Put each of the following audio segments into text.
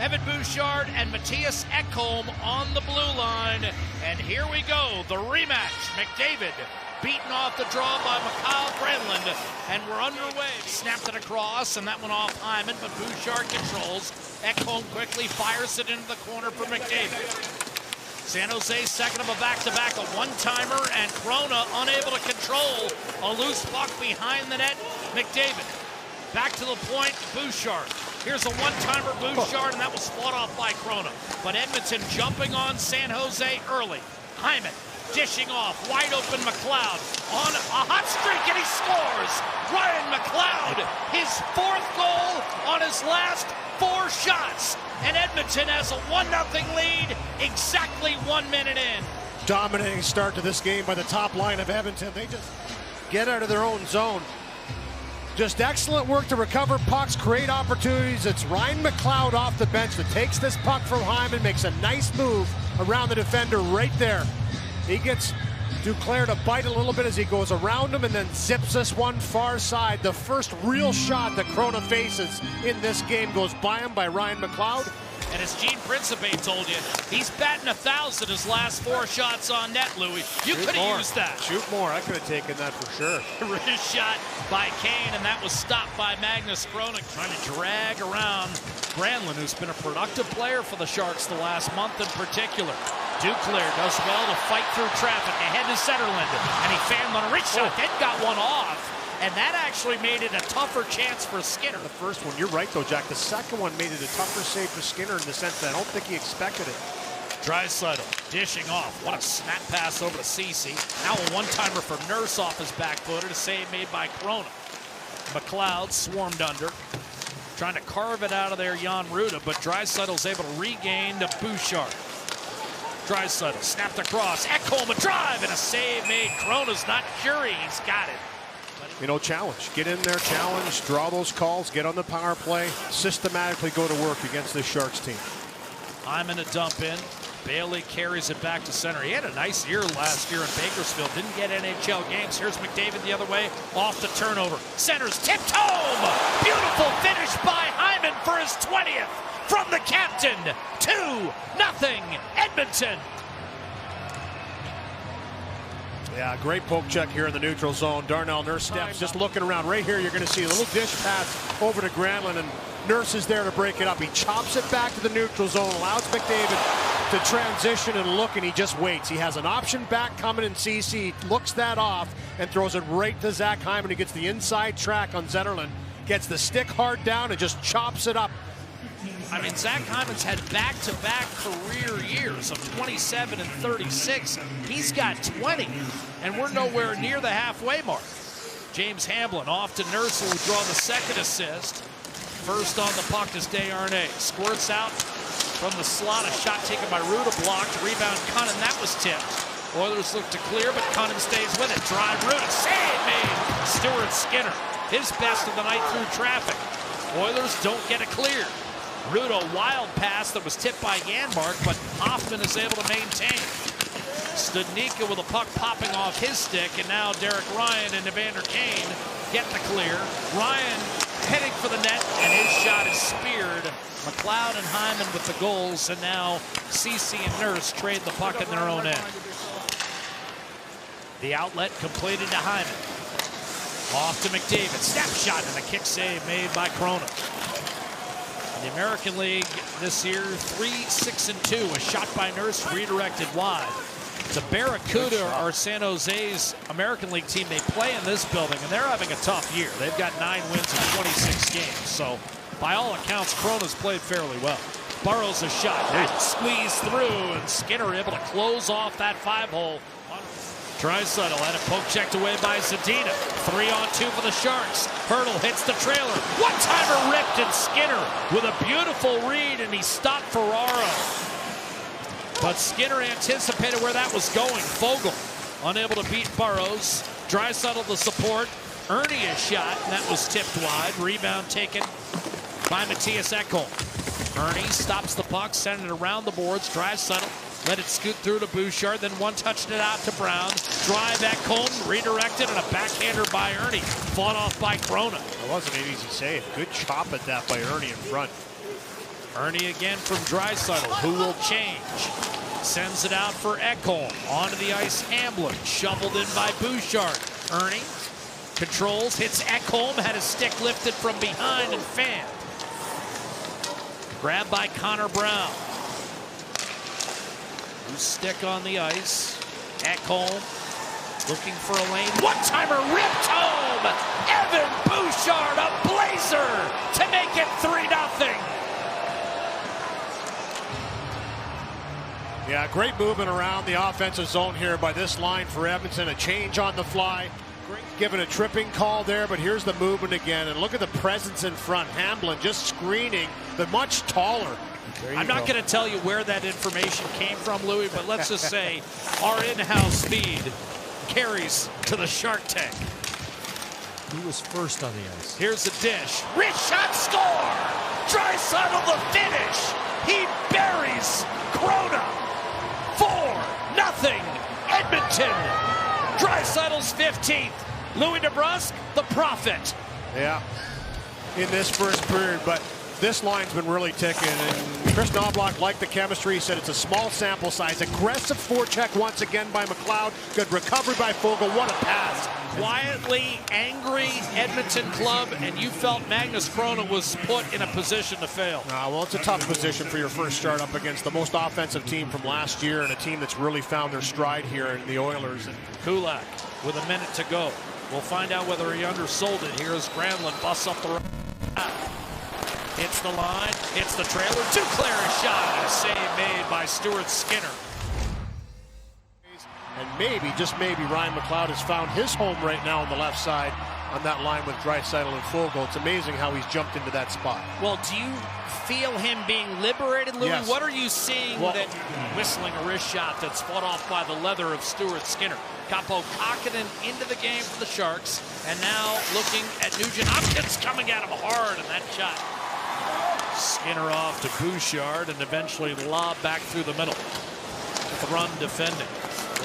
Evan Bouchard and Matthias Ekholm on the blue line. And here we go, the rematch. McDavid beaten off the draw by Mikael Granlund, and we're underway. Snapped it across, and that went off Hyman, but Bouchard controls. Ekholm quickly fires it into the corner for McDavid. San Jose second of a back-to-back, a one-timer, and Corona unable to control a loose puck behind the net. McDavid back to the point, Bouchard. Here's a one-timer Bouchard, and that was fought off by Corona. But Edmonton jumping on San Jose early. Hyman dishing off, wide open McLeod on a hot streak, and he scores! Ryan McLeod, his fourth goal on his last 4 shots. And Edmonton has a 1-0 lead, exactly 1 minute in. Dominating start to this game by the top line of Edmonton. They just get out of their own zone. Just excellent work to recover pucks, create opportunities. It's Ryan McLeod off the bench that takes this puck from Hyman, makes a nice move around the defender right there. He gets Duclair to bite a little bit as he goes around him and then zips this one far side. The first real shot that Corona faces in this game goes by him by Ryan McLeod. And as Gene Principe told you, he's batting 1,000 his last 4 shots on net, Louis. You could have used that. Shoot more. I could have taken that for sure. Wrist shot by Kane, and that was stopped by Magnus Kronig, trying to drag around Granlund, who's been a productive player for the Sharks the last month in particular. Duclair does well to fight through traffic ahead to Zetterlund, and he fanned on a reach shot, then got one off. And that actually made it a tougher chance for Skinner. The first one, you're right though, Jack. The second one made it a tougher save for Skinner in the sense that I don't think he expected it. Draisaitl dishing off. What a snap pass over to Ceci. Now a one-timer for Nurse off his back footer. A save made by Corona. McLeod swarmed under, trying to carve it out of there, Jan Ruda, but Draisaitl's able to regain to Bouchard. Draisaitl snapped across. Ekholm a drive and a save made. Corona's not sure he's got it. You know, challenge. Get in there, challenge, draw those calls, get on the power play, systematically go to work against this Sharks team. Hyman a dump in. Bailey carries it back to center. He had a nice year last year in Bakersfield. Didn't get NHL games. Here's McDavid the other way. Off the turnover. Center's tipped home. Beautiful finish by Hyman for his 20th. From the captain. 2-0 Edmonton. Yeah, great poke check here in the neutral zone. Darnell Nurse steps, just looking around. Right here, you're going to see a little dish pass over to Granlund, and Nurse is there to break it up. He chops it back to the neutral zone, allows McDavid to transition and look, and he just waits. He has an option back coming in CC, looks that off, and throws it right to Zach Hyman, who gets the inside track on Zetterlund, gets the stick hard down, and just chops it up. I mean, Zach Hyman's had back-to-back career years of 27 and 36. He's got 20, and we're nowhere near the halfway mark. James Hamblin off to Nurse, who will draw the second assist. First on the puck is Desharnais. Squirts out from the slot. A shot taken by Ruda, blocked. Rebound Cunnin, that was tipped. Oilers look to clear, but Cunnin stays with it. Drive Ruda, save made. Stuart Skinner, his best of the night through traffic. Oilers don't get it cleared. Ruda, wild pass that was tipped by Janmark, but Hoffman is able to maintain. Studnicka with a puck popping off his stick, and now Derek Ryan and Evander Kane get the clear. Ryan heading for the net, and his shot is speared. McLeod and Hyman with the goals, and now Ceci and Nurse trade the puck in their own end. The outlet completed to Hyman. Off to McDavid, snapshot, and a kick save made by Corona. The American League this year, 3-6-2. A shot by Nurse, redirected wide. The Barracuda are San Jose's American League team. They play in this building, and they're having a tough year. They've got 9 wins in 26 games. So, by all accounts, Corona's played fairly well. Burrows a shot, squeezed through, and Skinner able to close off that 5-hole. Draisaitl had a poke checked away by Zadina. 3-on-2 for the Sharks. Hurdle hits the trailer. One-timer ripped, and Skinner with a beautiful read, and he stopped Ferraro. But Skinner anticipated where that was going. Fogle unable to beat Burrows. Draisaitl the support. Ernie a shot, and that was tipped wide. Rebound taken by Matthias Ekholm. Ernie stops the puck, sent it around the boards. Draisaitl let it scoot through to Bouchard, then one-touched it out to Brown. Drive Ekholm, redirected, and a backhander by Ernie. Fought off by Corona. It wasn't an easy save. Good chop at that by Ernie in front. Ernie again from Draisaitl, who will change. Sends it out for Ekholm. Onto the ice, Hamblin. Shoveled in by Bouchard. Ernie controls, hits Ekholm, had his stick lifted from behind and fanned. Grabbed by Connor Brown. Loose stick on the ice. Ekholm looking for a lane. One-timer ripped home. Evan Bouchard, a blazer to make it 3-0. Yeah, great movement around the offensive zone here by this line for Edmonton. A change on the fly. Given a tripping call there, but here's the movement again. And look at the presence in front. Hamblin just screening, but much taller. I'm not going to tell you where that information came from, Louis, but let's just say our in-house feed carries to the Shark Tank. He was first on the ice. Here's the dish. Wrist shot, score! Draisaitl the finish. He buries Corona. 4-0 Edmonton. Draisaitl's 15th. Louis DeBrusk, the prophet. Yeah, in this first period, but this line's been really ticking, and Chris Knobloch liked the chemistry. He said it's a small sample size. Aggressive forecheck once again by McLeod. Good recovery by Fogle. What a pass. Quietly angry Edmonton club, and you felt Magnus Corona was put in a position to fail. Well, it's a tough position for your first start up against the most offensive team from last year and a team that's really found their stride here in the Oilers. Kulak with a minute to go. We'll find out whether he undersold it here as Granlund busts up the right. Hits the line, hits the trailer. Duclair shot, and a save made by Stuart Skinner. And maybe, just maybe, Ryan McLeod has found his home right now on the left side on that line with Draisaitl and Fogle. It's amazing how he's jumped into that spot. Well, do you feel him being liberated, Louis? Yes. What are you seeing with it? Whistling a wrist shot that's fought off by the leather of Stuart Skinner. Capo Kakinen into the game for the Sharks, and now looking at Nugent Hopkins coming at him hard in that shot. Skinner off to Bouchard and eventually lob back through the middle. Thrun defending.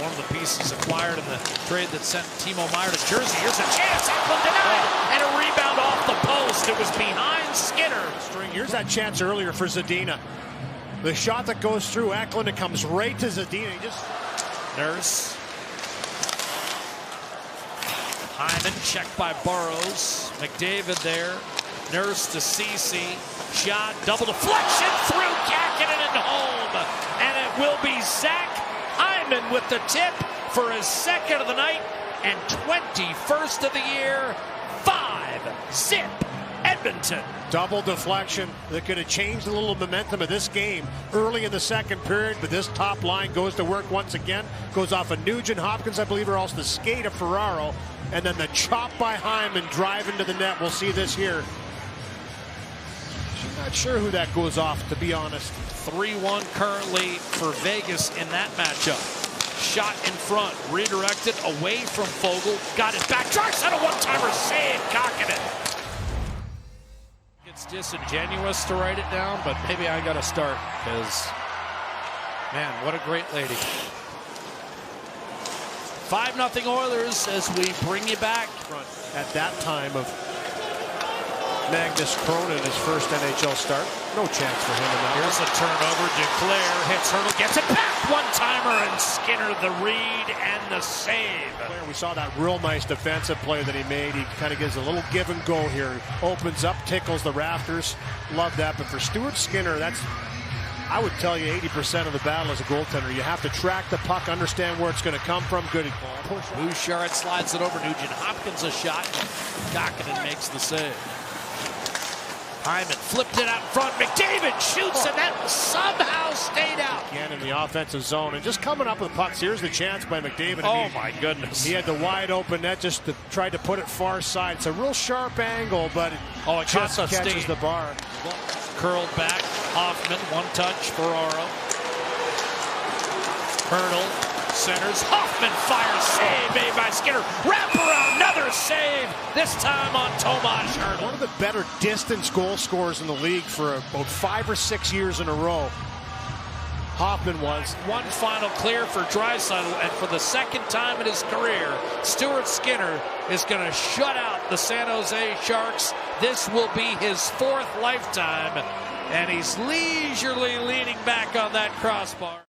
One of the pieces acquired in the trade that sent Timo Meier to Jersey. Here's a chance. Eklund denied. And a rebound off the post. It was behind Skinner. Here's that chance earlier for Zadina. The shot that goes through Eklund, it comes right to Zadina. He just... Nurse. Hyman checked by Burrows. McDavid there. Nurse to Ceci. Shot, double deflection through Kakinen and home. And it will be Zach Hyman with the tip for his second of the night and 21st of the year. 5-0 Edmonton. Double deflection that could have changed a little momentum of this game early in the second period, but this top line goes to work once again. Goes off of Nugent Hopkins, I believe, or else the skate of Ferraro. And then the chop by Hyman driving to the net. We'll see this here. I'm not sure who that goes off, to be honest. 3-1 currently for Vegas in that matchup. Shot in front, redirected away from Fogle. Got it back. Draisaitl one-timer save. Kakinen. It's disingenuous to write it down, but maybe I got to start because, man, what a great lady. 5-0 Oilers as we bring you back. At that time of Magnus Corona in his first NHL start. No chance for him in that. Here's a turnover. Duclair hits Hurdle, gets it back. One-timer, and Skinner the read and the save. We saw that real nice defensive play that he made. He kind of gives a little give and go here. Opens up, tickles the rafters. Love that. But for Stuart Skinner, that's, I would tell you, 80% of the battle as a goaltender. You have to track the puck, understand where it's going to come from. Good call. Bouchard slides it over. Nugent Hopkins a shot. Kakinen makes the save. Hyman flipped it out front. McDavid shoots, and that somehow stayed out. Again in the offensive zone, and just coming up with pucks. Here's the chance by McDavid. Oh, my goodness. He had the wide open net, just tried to put it far side. It's a real sharp angle, but it just catches the bar. Curled back. Hoffman, one touch. Ferraro. Hurdle. Centers. Hoffman fires. Save made by Skinner. Wrap around. Another save. This time on Tomas Hurdle. One of the better distance goal scorers in the league for about 5 or 6 years in a row. Hoffman was. One final clear for Draisaitl, and for the second time in his career, Stuart Skinner is going to shut out the San Jose Sharks. This will be his 4th lifetime And he's leisurely leaning back on that crossbar.